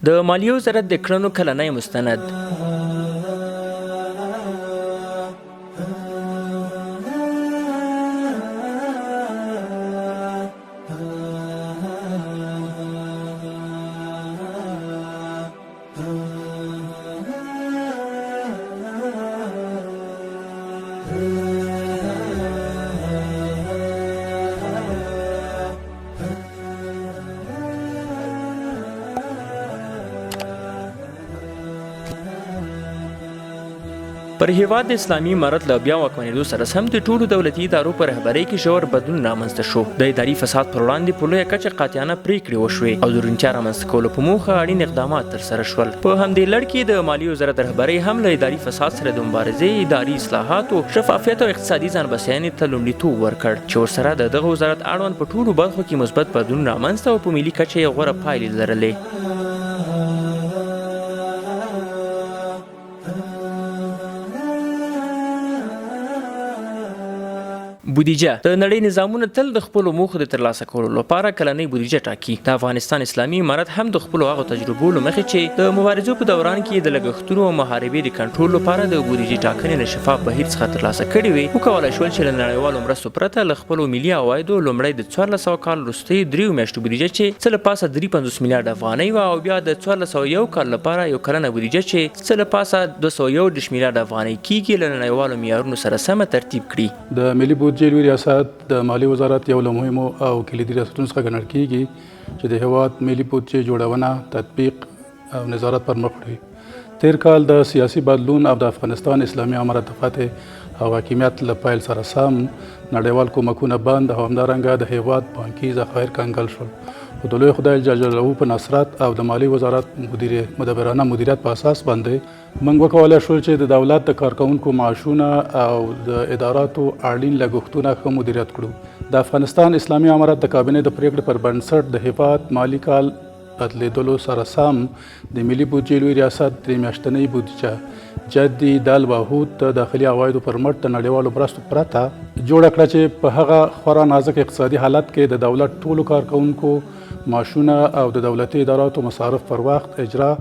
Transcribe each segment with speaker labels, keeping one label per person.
Speaker 1: د مالیې وزارت د کړنو کلنی مستند پر هیواد د اسلامي امارت له بیا واکمنېدو سره سم د ټولو دولتي ادارو په رهبرۍ کې ژور بدلون رامنځته شو. د اداري فساد پر وړاندې په لویه کچه قاطعانه پریکړې وشوې او د روڼتیا رامنځته کولو په موخه اړین اقدامات ترسره شول. په همدې لړ کې د مالیې وزارت رهبرۍ هم له اداري فساد سره د مبارزې، اداري اصلاحاتو، شفافیت او اقتصادي ځانبسیاینې ته لومړیتوب ورکړ چې ورسره د دغه وزارت اړوند په ټولو برخو کې مثبت بدلون رامنځته او په ملي کچه یې غوره پایلې لرلې. بودیجه د نړۍ نظامونه تل د خپلو موخو د ترلاسه کولو لپاره کلنۍ بودیجه ټاکي. د افغانستان اسلامي امارت هم د خپلو هغو تجربو له مخې چې د مبارزو په دوران کې د لګښتونو او محاربې د کنټرول لپاره د بودیجې ټاکنې له شفاف بهیر څخه ترلاسه کړې وي، وکولای شول چې له نړیوالو مرستو پرته له خپلو ملي عوایدو لومړی د 1400 کال وروستیو 3 میاشتو بودیجه چې څه له پاسه 53 میلیارډ افغانۍ وه او بیا د 1401 کال لپاره یو کلنه بودیجه چې څه له پاسه 211 میلیارډ افغانۍ کیږي له نړیوالو معیارونو سره سمه ترتیب کړي.
Speaker 2: د ملي بودیجې لوی ریاست د مالیې وزارت یو له مهمو او کلیدي ریاستونو څخه ګڼل کیږي چې د هیواد ملي بودیجې جوړونه، تطبیق او نظارت پر مخ وړي. تیر کال د سیاسي بدلون او د افغانستان اسلامي امارت د فتح او حاکمیت له پیل سره سم نړیوال کومکونه بند او همدارنګه د هیواد بانکي ذخایر کنګل شول. خو د لوی خدای جل جلاله په نصرت او د مالیې وزارت مدبرانه مدیریت په اساس باندې موږ وکولای شو چې د دولت د کارکونکو معاشونه او د اداراتو اړین لګښتونه ښه مدیریت کړو. د افغانستان اسلامي امارت د کابینې د پریکړې پر بنسټ د هیواد مالی کال بدلیدلو سره سم د ملي بودیجې لوی ریاست 3 میاشتنۍ بودیجه جدي د الواحود د داخلي عوایدو پر مټ د نړیوالو مرستو پرته جوړه کړه چې په هغه خورا نازک اقتصادي حالت کې د دولت ټولو کارکونکو معاشونه او د دولتي اداراتو مصارف پر وخت اجرا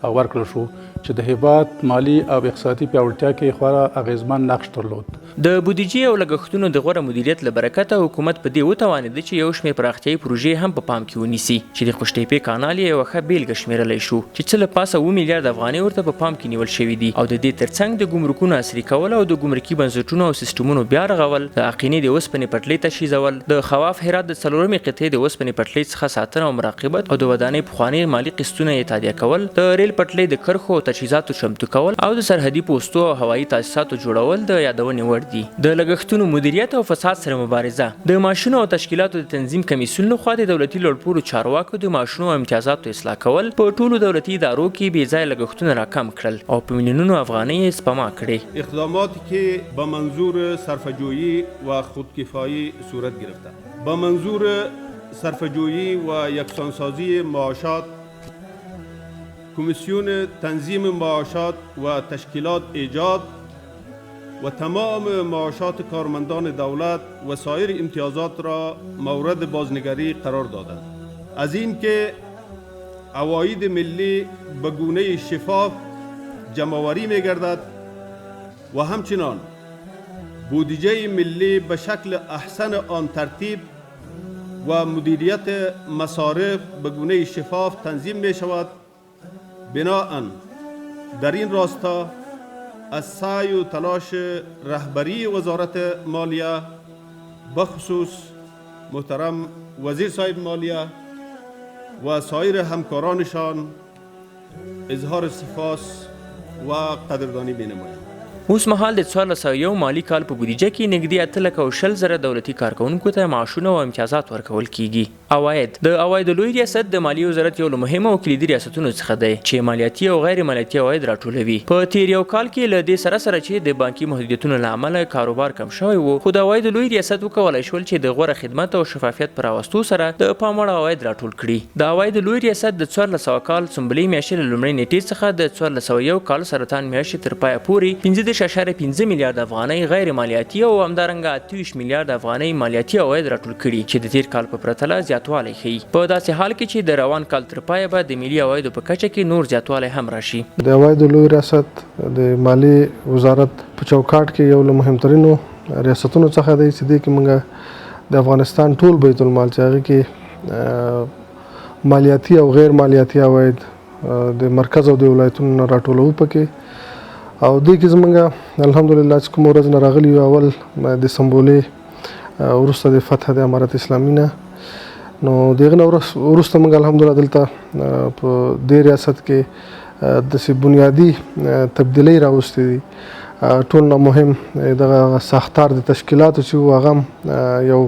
Speaker 2: او ورکړل شو چې د هیواد مالی او اقتصادي پیاوړتیا کې خورا اغیزمن نقش درلود.
Speaker 1: د بودیجې او لګښتونو د غوره مدیریت له برکته حکومت په دې وتوانېده چې یو شمېر پراختیایي پروژې هم په پام کې ونیسي چې د قوشتېپې کانال یې یوه ښه بیلګه شمېرلی شو چې څه له پاسه 7 میلیارډ افغانۍ ورته په پام کې نیول شوي دي او د دې ترڅنګ د ګمرکونو عصري کول او د ګمرکي بنسټونو او سیسټمونو بیا رغول، د عقینې د اوسپنې پټلۍ تشیزول، د خواف هرات د 4مې قطعې د اوسپنې پټلۍ څخه ساتنه او مراقبت او د ودانۍ پخوانۍ مالي قسطونه یې تادیه کول، د ریل پټلۍ د کرښو او تجهیزاتو چمتو کول او د سرحدي پوستو او هوایي تاسیساتو جوړول د یادونې وړ دي. د لګښتونو مدیریت او فساد سره مبارزه د معاشونو او تشکیلاتو د تنظیم کمیسیون لخوا د دولتي لوړپوړو چارواکو د معاشونو او امتیازاتو اصلاح کول، په ټولو دولتي ادارو کې بې ځایه لګښتونه راکم کړل او په میلیونونو افغانۍ یې سپما کړې.
Speaker 3: اقداماتی که با منظور صرفه‌جویی و خودکفایی صورت گرفته با منظور صرفه‌جویی و یکسانسازی معاشات، کمیسیون تنظیم معاشات و تشکیلات ایجاد و تمام معاشات کارمندان دولت و سایر امتیازات را مورد بازنگری قرار دادند. از این که عواید ملی به گونه شفاف جمع‌آوری می‌گردد و همچنان بودجه ملی به شکل احسن آن ترتیب و مدیریت مصارف به گونه شفاف تنظیم می شود. بناءً در این راستا از سعی و تلاش رهبری وزارت مالیه بخصوص محترم وزیر صاحب مالیه و سایر همکارانشان اظهار سپاس و قدردانی می‌نمایم.
Speaker 1: اوس مهال د 1401 مالی کال په بودیجه کې نږدې 8,000 دولتي کارکونکو ته معاشونه او امتیازات ورکول کیږي. عواید د عوایدو لوی ریاست د مالیې وزارت یو له مهمو او کلیدي ریاستونو څخه دی چې مالیاتي او غیر مالیاتي عواید راټولوي. په تیر یو کال کې له دې سره چې د بانکي محدودیتونو له امله کاروبار کم شوی و، خو د عوایدو لوی ریاست وکولای شول چې د غوره خدمت او شفافیت پر راوستو سره د پام وړ عواید راټول کړي. د عوایدو لوی ریاست د 1400 کال سنبلې میاشتې له لومړۍ نیټې څخه د 1401 کال سرطان میاشتې تر پایه پورې 15.5 میلیارډ افغانۍ غیر مالیاتي او همدارنګه 28 میلیارډ افغانۍ مالیاتي عواید راټول کړي چې د تیر کال په پرتله زیات زیاتوالی ښیي په داسې حال کې چې د روان کال تر پایه به د ملي عوایدو په کچه کې نور زیاتوالی هم راشي.
Speaker 4: د عوایدو لوی ریاست د مالی وزارت په چوکاټ کې یو له مهمترینو ریاستونو څخه دی چې دې کې موږ د افغانستان ټول بیت المال چې هغې کې مالیاتي او غیر مالیاتي عواید د مرکز او د ولایتونو نه راټولوو پکې او دې کې زموږ الحمدلله چې کومه ورځ نه راغلي یو اول د سمبولې وروسته د فتح د امارت اسلامي نه نو د هغې نه وروسته موږ الحمدلله دلته په دې ریاست کې داسې بنیادي تبدیلۍ راوستې دي. ټول نه مهم دغه ساختار د تشکیلاتو چې و هغه یو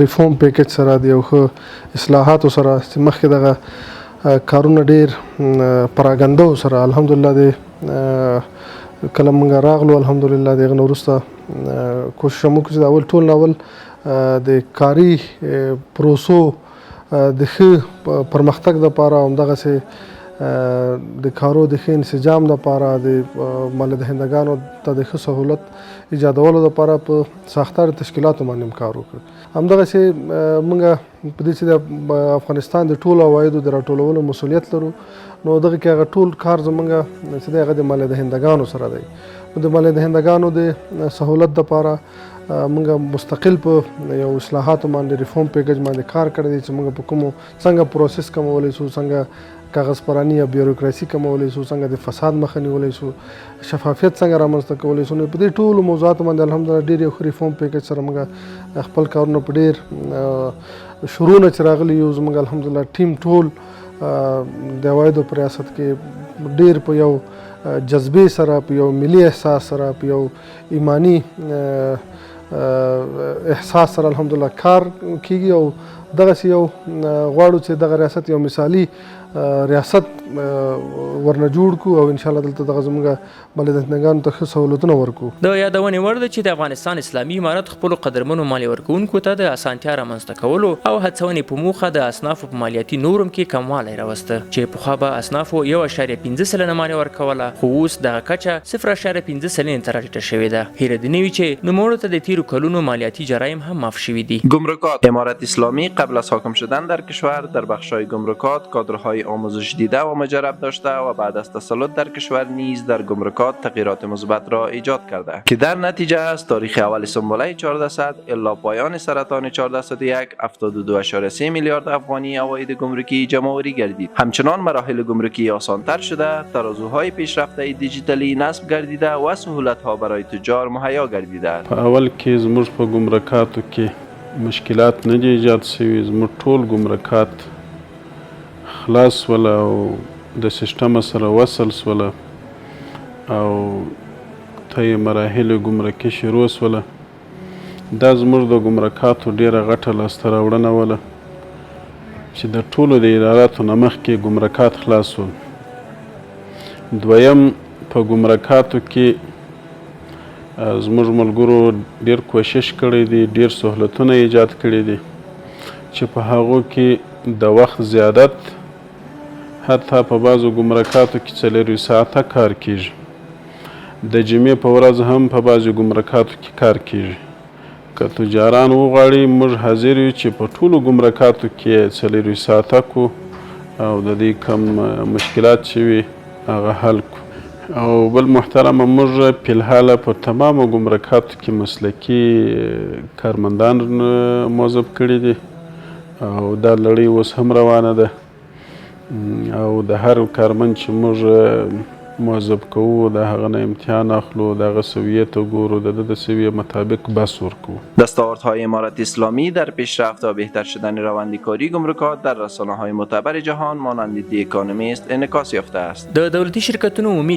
Speaker 4: ریفورم پیکج سره د یو ښه اصلاحاتو سره چې مخکې دغه کارونه ډېر پراګنده سره الحمدلله د کله موږ راغلو الحمدلله د هغې نه وروسته کوشش هم وکړو چې د اول ټول نه اول د کاري پروسو د ښه پرمختګ دپاره همدغسې د کارو د ښه انسجام دپاره د مالدهندګانو ته د ښه سهولت ایجادولو دپاره په ساختار تشکیلاتو باندې هم کار وکړ. همدغسې موږ په دې چې د افغانستان د ټولو عوایدو د راټولولو مسؤلیت لرو نو دغه کې هغه ټول کار زموږ چې دی هغه د مالدهندګانو سره دی. د مالدهندګانو د سهولت دپاره موږ مستقل په یو اصلاحاتو باندې ریفورم پیکج باندې کار کړی دی چې موږ په کومو څنګه پروسس کمولی شو، څنګه کاغذ پرانی یا بیوروکراسي کمولی شو، څنګه د فساد مخه نیولی شو، شفافیت څنګه رامنځته کولی شو. نو په دې ټولو موضوعاتو باندې الحمدلله ډېر یو ښه ریفورم پیکج سره موږ خپل کارونه په ډېر شروع نه چې راغلي یو زموږ الحمدلله ټیم ټول د عوایدو په ریاست کې ډېر په یو جذبې سره، په یو ملي احساس سره، په یو ایمانی احساس سره الحمدلله کار کیږي او دغسې یو غواړو چې دغه ریاست یو مثالي ریاست ورنه جوړ کړو او انشاءالله دلته دغه زموږ مالدهندګانو ته ښه سهولتونه ورکړو.
Speaker 1: د یادونې وړ ده چې د افغانستان اسلامي امارت خپلو قدرمنو مالیه ورکوونکو ته د اسانتیا رامنځته کولو او هڅونې په موخه د اصنافو په مالیاتي نورم کې کموالی راوسته چې پخوا به اصنافو 1.5 سلنه مالیه ورکوله خو اوس دغه کچه 0.5 سلنې ته راټیټه شوې ده. هیله دې نه وي چې نوموړو ته د تیرو کلونو مالیاتي جرایم هم معاف شوي دي.
Speaker 5: گمرکات امارت اسلامی قبل از حاکم شدن در کشور در بخش‌های گمرکات کادرهای آموزش دیده و مجرب داشته و بعد از تسلط در کشور نیز در گمرکات تغییرات مثبت را ایجاد کرده که در نتیجه از تاریخ اول سنبله 1400 الی پایان سرطان 1401 72.3 میلیارد افغانی عواید گمرکی جمع‌آوری گردید. همچنان مراحل گمرکی آسان‌تر شده، ترازوهای پیشرفته دیجیتالی نصب گردیده و سهولت‌ها برای تجار مهیا گردیده است.
Speaker 6: په اول کې زموږ په ګمرکاتو کې مشکلات نه دي ایجاد شوي، زموږ ټول ګمرکات خلاص ولا او د سیستم سره وصل سوله او طی مراحل ګمرکي شروع سوله. دا زموږ د ګمرکاتو ډیره غټه لاسته راوړنه وله چې د ټولو د اداراتو نه مخکې ګمرکات خلاص سول. دویم په ګمرکاتو کې زموږ ملګرو ډیر کوشش کړی دی، ډیر سهولتونه ایجاد کړي دي چې په هغو کې د وخت زیادت حتی په بعضو ګمرکاتو کې 4 ساعته کار کیږي. د جمعې په ورځ هم په بعضو ګمرکاتو کې کار کیږي. که تجاران وغواړي موږ حاضر یو چې په ټولو ګمرکاتو کې 4 ساعته کو او د دې کم مشکلات چې وي هغه حل کو. او بل محترمه موږ په الحال په تمامو ګمرکاتو کې مسلکي کارمندان موظف کړي دي او دا لړۍ اوس هم روانه ده او د هر کارمند چې موږ موظف کوو د هغه نه امتحان اخلو، د هغه سویت وګورو، د سویه مطابق بس ورکو.
Speaker 5: دستاوردهای امارت اسلامی در پیشرفت و بهتر شدن روند کاری گمرکات در رسانه‌های معتبر جهان مانند دی اکانومیست انعکاس یافته است.
Speaker 1: د دولتي شرکتونو عمومي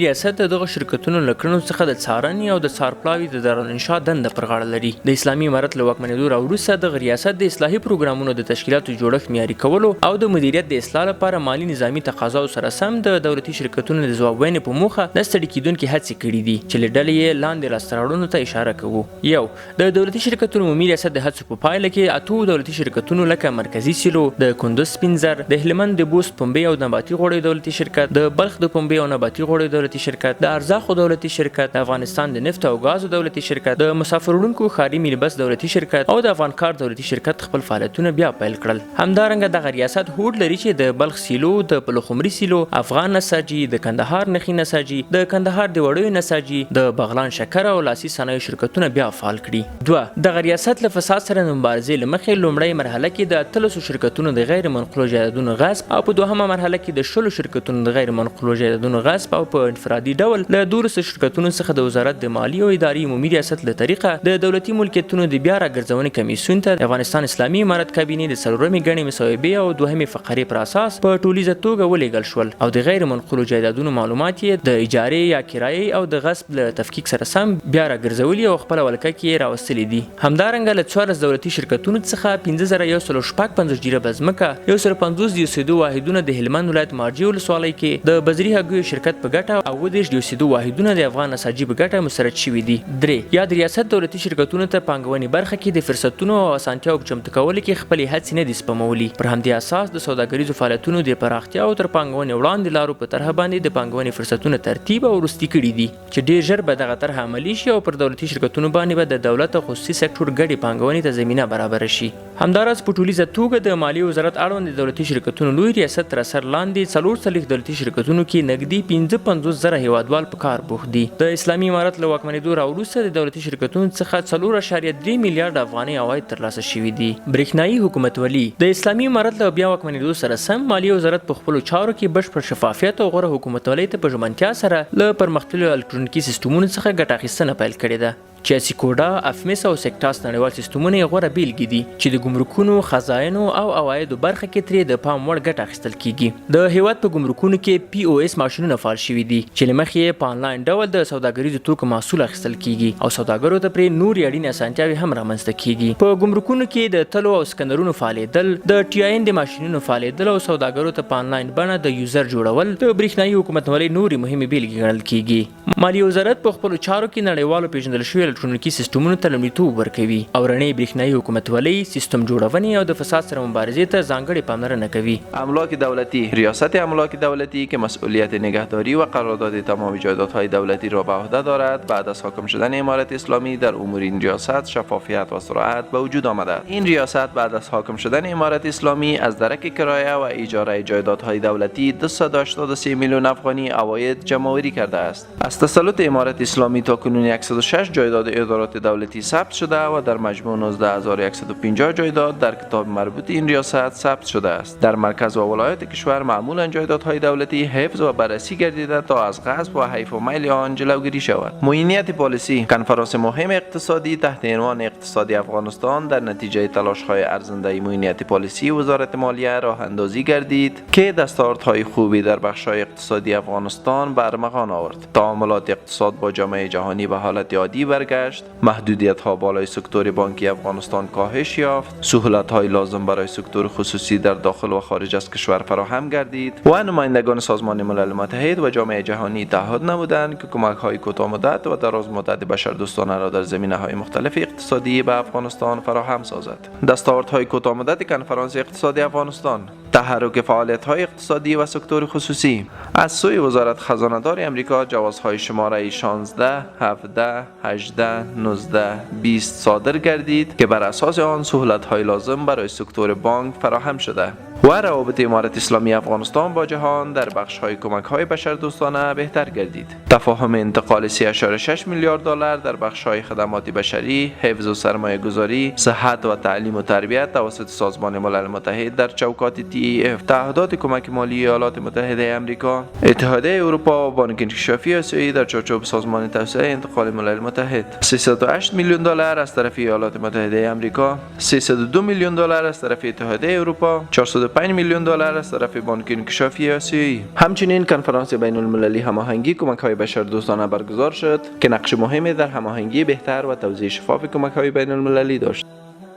Speaker 1: ریاست دغه شرکتونو له کړنو څخه د څارنې او د څارپلاوي د دارالانشا دنده پر غاړه لري. د اسلامي امارت له واکمنېدو راوروسته دغه ریاست د اصلاحي پروګرامونو د تشکیلاتو جوړښت معیاري کولو او د مدیریت د اصلاح لپاره مالي نظامي تقاضاو سره سم د د دولتي شرکتونو د ځوابوینې په موخه د ستړي کیدونکې هڅې کړي دي چې له ډلې یې لاندې لاسته راوړنو ته اشاره کوو. یو، د دولتي شرکتونو عمومي ریاست د هڅو په پایله کې 8 دولتي شرکتونو لکه مرکزي سیلو، د کندوز سپین زر، د هلمند د بوست پنبې او نباتي غوړیو دولتي شرکت، د بلخ د پنبې او نباتي غوړیو دولتي شرکت، د ارزاقو دولتي شرکت، د افغانستان د نفت او غازو دولتي شرکت، د مسافروړونکو ښاري مینی بس دولتي شرکت او د افغانکار دولتي شرکت خپل فعالیتونه بیا پیل کړل. همدارنګه دغه ریاست هوډ لري چې د بلخ سیلو، د پلخمري سیلو، افغان نساجي، د کندهار نخي نساجي، د کندهار د وړیو نساجي، د بغلان شکر او لاسي صنایعو شرکتونه بیا فعال کړي. دوه، دغه ریاست له فساد سره د مبارزې له مخې لومړۍ مرحله کې د 13 شرکتونو د غیر منقولو جایدادونو غصب او په دوهمه مرحله کې د 10 شرکتونو د غیر منقولو جایدادونو غصب او په انفرادي ډول له 12 شرکتونو څخه د وزارت د مالی او اداري عمومي ریاست له طریقه د دولتي ملکیتونو د بیا راګرځونې کمیسیون ته د افغانستان اسلامي امارت کابینې د څلورمې ګڼې مصوبې او دوهمې فقرې پر اساس په ټولیزه توګه ولېږل شول او د غیر منقولو جایدادونو معلومات یې د اجارې یا کرایې او د غصب له تفکیک سره سم بیا راګرځولي او خپله ولکه کې یې راوستلي دي. همدارنګه له 14 دولتي شرکتونو څخه 5156 جریبه ځمکه، 150 د اوسېدو واحدونه د هلمند ولایت مارجې ولسوالۍ کې د بزري هګیو شرکت په ګټه او 30 د اوسېدو واحدونه د افغان نساجي په ګټه مسرت شوي دي. درې، یا د ریاست دولتي شرکتونو ته پانګونې برخه کې د فرصتونو او اسانتیاو په چمتو کولو کې خپلې هڅې نه دي سپمولي. پر همدې اساس د سوداګریزو فعالیتونو د پراختیا او تر پانګونې وړاندې لارو په طرحه باندې د پانګونې فرصتونه ترتیب او وروستي کړي دي چې ډیر ژر به دغه طرحه عملي شي او پر دولتي شرکتونو باندې به د دولت او خصوصي سکتور ګډې پانګونې ته زمینه برابره شي. همداراز په ټولیزه توګه د مالیې وزارت اړوند د دولتي شرکتونو لوی ریاست تر اثر لاندې 44 دولتي شرکتونو کې نږدې 55,000 هیوادوال په کار بوخت دي. د اسلامي امارت له واکمنېدو راوروسته د دولتي شرکتونو څخه 4.3 میلیارډ افغانۍ عواید ترلاسه شوي دي. برېښنایي حکومتولي د اسلامي امارت له بیا واکمنېدو سره سم مالیې وزارت په خپلو چارو کې بشپړ شفافیت او غوره حکومتولۍ ته په ژمنتیا سره له پرمختللو الکترونیکي سیستمونو څخه ګټه اخیستنه پیل کړې ده. چې سیکوډا، افمس او سیکټاس نړیوال سیستمونه یې غوره بیلګې دي چې د ګمرکونو، خزاینو او عوایدو برخه کې ترې د پام وړ ګټه اخیستل کیږي. د هیواد په ګمرکونو کې POS ماشینونه فعال شوي دي چې له مخې یې په انلاین ډول د سوداګریزو توکو محصول اخیستل کیږي او سوداګرو ته پرې نورې اړینې اسانتیاوې هم رامنځته کیږي. په ګمرکونو کې د تلو او سکنرونو فعالېدل، د TIN د ماشینونو فعالېدل او سوداګرو ته په انلاین بڼه د یوزر جوړول د برېښنایي حکومتولۍ نورې مهمې بیلګې ګڼل کیږي. مالیې وزارت په خپلو چارو کې نړیوالو پیژندل شوي الکترونیکي سیستمونو ته لومړیتوب ورکوي او رڼې برېښنایي حکومتولۍ، سیستم جوړونې او د فساد سره مبارزې ته ځانګړې پاملرنه کوي.
Speaker 5: املاک دولتی، ریاست املاک دولتی که مسئولیت نگهداری و قرارداد تمام جایدادهای دولتی را به عهده دارد، بعد از حاکم شدن امارت اسلامی در امور این ریاست شفافیت و سرعت به وجود آمده. این ریاست بعد از حاکم شدن امارت اسلامی از درک کرایه و اجاره جایدادهای دولتی 283 میلیون افغانی عواید جمع‌آوری کرده است. از تسلط امارت اسلامی تا کنون 106 جایداد ادارات دولتی ثبت شده و در مجموع 19150 جایداد در کتاب مربوط این ریاست ثبت شده است. در مرکز و ولایات کشور معمولا جایدادهای دولتی حفظ و بررسی گردیده تا از غصب و حیف و میل آن جلوگیری شود. معینیت پالیسی، کنفرانس مهم اقتصادی تحت عنوان اقتصادی افغانستان در نتیجه تلاش‌های ارزنده معینیت پالیسی وزارت مالیه راه اندازی گردید که دستاوردهای خوبی در بخش‌های اقتصادی افغانستان به ارمغان آورد. تعاملات اقتصاد با جامعه جهانی به حالت عادی برگشت، محدودیت‌ها بالای سکتور بانکی افغانستان کاهش یافت، سهولت‌های لازم برای سکتور خصوصی در داخل و خارج از کشور فراهم گردید و نمایندگان سازمان ملل متحد و جامعه جهانی تعهد نمودند که کمک‌های کوتاه‌مدت و درازمدت بشردوستانه را در زمینه‌های مختلف اقتصادی به افغانستان فراهم سازد. دستاوردهای کوتاه‌مدت کنفرانس اقتصادی افغانستان: تحرک فعالیت‌های اقتصادی و سکتور خصوصی. از سوی وزارت خزانه‌داری امریکا جوازهای شماره 16, 17, 18, 19, 20 صادر گردید که بر اساس آن سهولت‌های لازم برای سکتور بانک فراهم شده و روابط امارت اسلامی افغانستان با جهان در بخش‌های کمک‌های بشردوستانه بهتر گردید. تفاهم انتقال 3.6 میلیارد دلار در بخش‌های خدمات بشری، حفظ و سرمایه‌گذاری، صحت و تعلیم و تربیت توسط سازمان ملل متحد در چوکات TEF، تعهدات کمک مالی ایالات متحده آمریکا، اتحادیه اروپا و بانک انکشافی آسیایی در چارچوب سازمان توسعه انتقال ملل متحد، 308 میلیون دلار از طرف ایالات متحده آمریکا، 302 میلیون دلار از طرف اتحادیه اروپا، 405 میلیون دلار از طرف بانک انکشافی آسیایی. همچنین کنفرانس بین المللی هماهنگی کمک‌های بشردوستانه برگزار شد که نقش مهمی در هماهنگی بهتر و توزیع شفاف کمک‌های بین المللی داشت.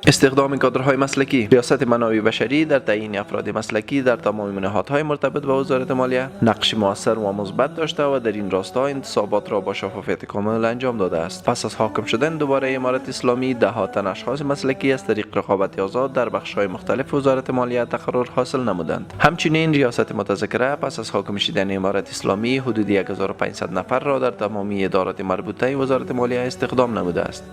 Speaker 5: استخدام کادرهای مسلکی. ریاست منابع بشری در تعیین افراد مسلکی در تمام نهادهای مرتبط با وزارت مالیه نقش موثر و مثبت داشته و در این راستا انتصابات را با شفافیت کامل انجام داده است. پس از حاکم شدن دوباره امارت اسلامی، ده‌ها تن اشخاص مسلکی از طریق رقابت آزاد در بخش‌های مختلف وزارت مالیه تقرر حاصل نمودند. همچنین ریاست متذکره پس از حاکم شدن امارت اسلامی حدود 1500 نفر را در تمامی ادارات مربوطه وزارت مالیه استخدام نموده است.